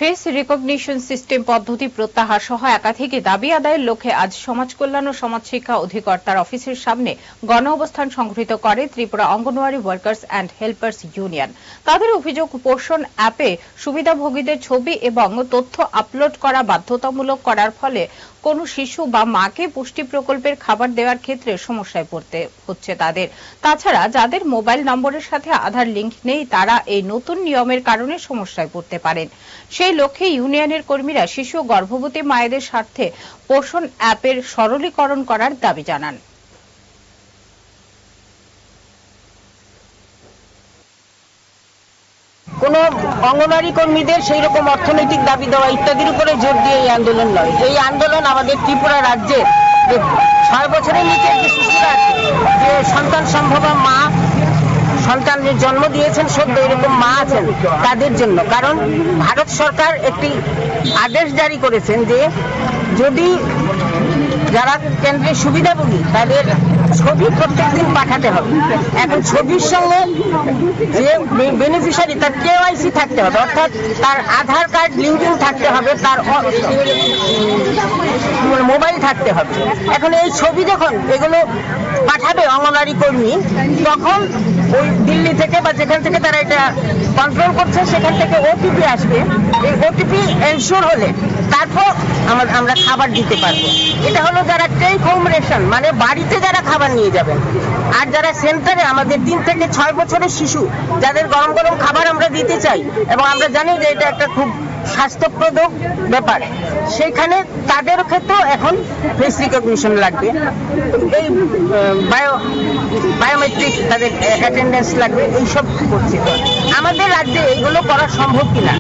Face recognition system পদ্ধতি প্রত্যাহার সহ একাধিক দাবি আদায়ের লক্ষ্যে আজ সমাজ কল্যাণ ও সমাজ শিক্ষা অধিকর্তার অফিসের সামনে গণ অবস্থান সংগঠিত করে Tripura anganwadi workers and helpers union. তাদের অভিযোগ, পোষণ অ্যাপে সুবিধাভোগীদের ছবি এবং তথ্য আপলোড করা বাধ্যতামূলক করার ফলে কোনো শিশু বা মাকে পুষ্টি প্রকল্পের খাবার দেওয়ার ক্ষেত্রে সমস্যায় পড়তে হচ্ছে তাদের। তাছাড়া যাদের মোবাইল নম্বরের সাথে আধার লিঙ্ক নেই তারা এই নতুন নিয়মের কারণে সমস্যায় পড়তে পারেন। সেই লক্ষ্যে ইউনিয়নের কর্মীরা শিশু ও গর্ভবতী মায়েদের স্বার্থে পোষণ অ্যাপের সরলীকরণ করার দাবি জানান। কোন অঙ্গনওয়াড়ি কর্মীদের সেই রকম অর্থনৈতিক দাবি দেওয়া ইত্যাদির উপরে জোর দিয়ে এই আন্দোলন নয়। এই আন্দোলন আমাদের ত্রিপুরা রাজ্যে 6 বছরের নিচে যে শিশুরা আছে, যে সন্তান সম্ভবা মা সন্তানের জন্ম দিয়েছেন সদ্য এরকম মা আছেন তাদের জন্য। কারণ ভারত সরকার একটি আদেশ জারি করেছেন যে যদি যারা কেন্দ্রের সুবিধাভোগী তাদের ছবি প্রত্যেকদিন পাঠাতে হবে। এখন ছবির সঙ্গে যে বেনিফিশিয়ারি তার KYC থাকতে হবে, অর্থাৎ তার আধার কার্ড লিঙ্কিং থাকতে হবে, তার মোবাইল থাকতে হবে। এখন এই ছবি যখন এগুলো পাঠাবে অঙ্গনওয়াড়ি কর্মী, তখন ওই দিল্লি থেকে বা যেখান থেকে তারা এটা কন্ট্রোল করছে সেখান থেকে OTP আসবে। এই OTP এনশিওর হলে তারপর আমরা খাবার দিতে পারবো। এটা হলো যারা টেক হোম রেশন, মানে বাড়িতে যারা খাবার নিয়ে যাবেন। আর যারা সেন্টারে আমাদের 3 থেকে 6 বছরের শিশু যাদের গরম গরম খাবার আমরা দিতে চাই এবং আমরা জানি যে এটা একটা খুব স্বাস্থ্যপ্রদ ব্যাপার, সেখানে তাদের ক্ষেত্রেও এখন ফেস রিকগনিশন লাগবে, এই বায়োমেট্রিক তাদের অ্যাটেন্ডেন্স লাগবে, এইসব করছে। আমাদের রাজ্যে এইগুলো করা সম্ভব কিনা